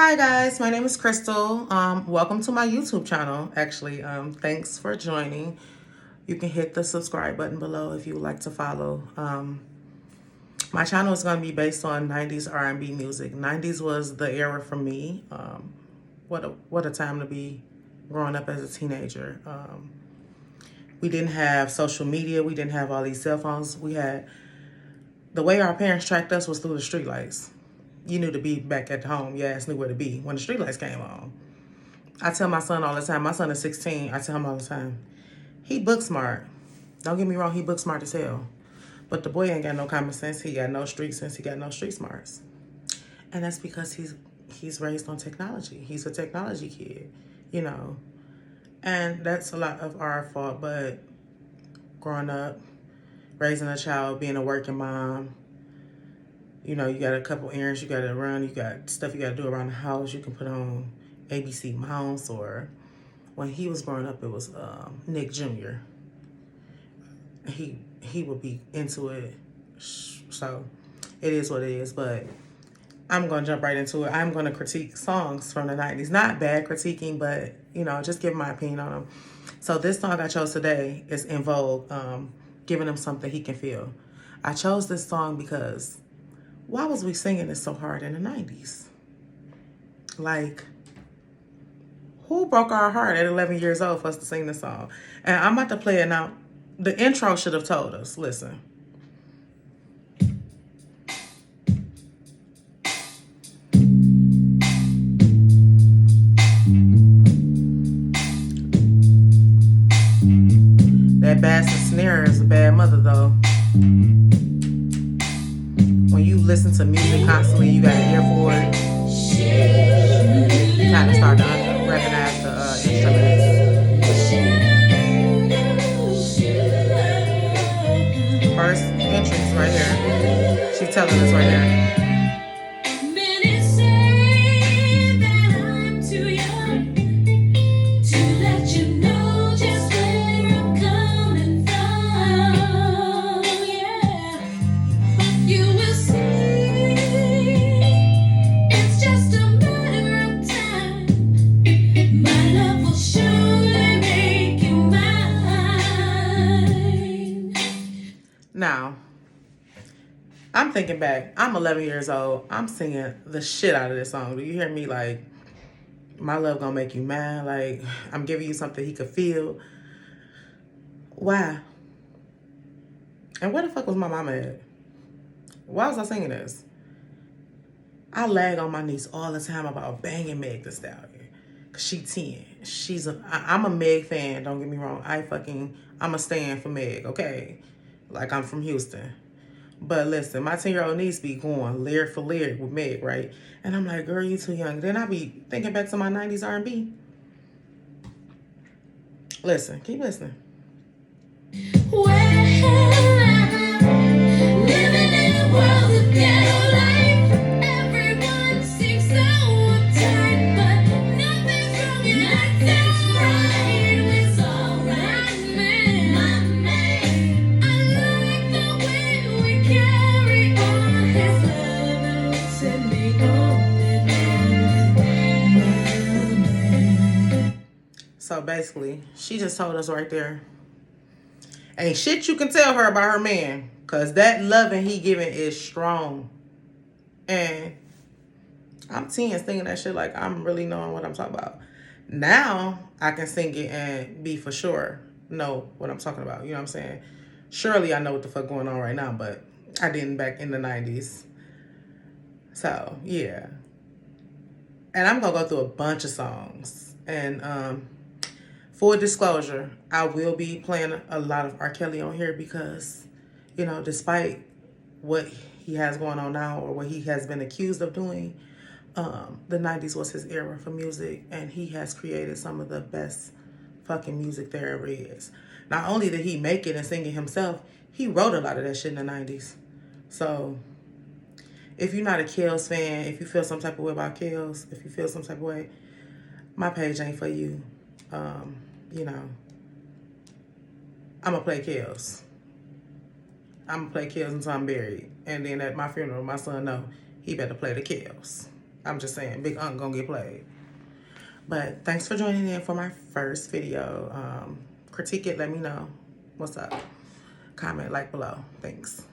Hi guys, my name is Crystal. Welcome to my YouTube channel. Actually, thanks for joining. You can hit the subscribe button below if you would like to follow. My channel is going to be based on 90s R&B music. 90s was the era for me. What a time to be growing up as a teenager. We didn't have social media. We didn't have all these cell phones. The way our parents tracked us was through the streetlights. You knew to be back at home. Your ass knew where to be when the streetlights came on. I tell my son all the time. My son is 16. I tell him all the time. He book smart. Don't get me wrong. He book smart as hell. But the boy ain't got no common sense. He got no street sense. He got no street smarts. And that's because he's raised on technology. He's a technology kid, you know. And that's a lot of our fault. But growing up, raising a child, being a working mom, you know, you got a couple errands you got to run. You got stuff you got to do around the house. You can put on ABC Mouse, or when he was growing up, it was Nick Jr. He would be into it. So it is what it is. But I'm going to jump right into it. I'm going to critique songs from the 90s. Not bad critiquing, but, you know, just give my opinion on them. So this song I chose today is In Vogue, Giving Him Something He Can Feel. I chose this song because why was we singing this so hard in the 90s? Like, who broke our heart at 11 years old for us to sing this song? And I'm about to play it now. The intro should have told us. Listen. That bass and snare is a bad mother, though. When you listen to music constantly, you got an ear for it. You kind of start to recognize the instruments. First entrance right here. She's telling us right here. Now, I'm thinking back. I'm 11 years old. I'm singing the shit out of this song. Do you hear me? Like, my love gonna make you mad. Like, I'm giving you something he could feel. Why? And where the fuck was my mama at? Why was I singing this? I lag on my niece all the time about banging Meg Thee Stallion. Cause she 10. I'm a Meg fan, don't get me wrong. I'm a stan for Meg, okay? Like, I'm from Houston. But listen, my 10-year-old niece be going lyric for lyric with Meg, right? And I'm like, girl, you too young. Then I be thinking back to my 90s R&B. Listen, keep listening. Living in a world of ghetto life, everyone seems so uptight, but nothing's wrong and nothing's right. It's alright, man. My man, I like the way we carry on. His love set me on. So basically, she just told us right there, ain't shit you can tell her about her man, because that loving he giving is strong. And I'm 10 singing that shit like I'm really knowing what I'm talking about. Now I can sing it and be for sure know what I'm talking about. You know what I'm saying? Surely I know what the fuck going on right now, but I didn't back in the 90s. So, yeah. And I'm going to go through a bunch of songs. And full disclosure, I will be playing a lot of R. Kelly on here because, you know, despite what he has going on now or what he has been accused of doing, the 90s was his era for music, and he has created some of the best fucking music there ever is. Not only did he make it and sing it himself, he wrote a lot of that shit in the 90s. So if you're not a Kells fan, if you feel some type of way about Kells, if you feel some type of way, my page ain't for you. You know, I'm going to play Kells. I'm going to play Kells until I'm buried. And then at my funeral, my son know he better play the Kells. I'm just saying, Big Unc gonna get played. But thanks for joining in for my first video. Critique it, let me know what's up. Comment, like below. Thanks.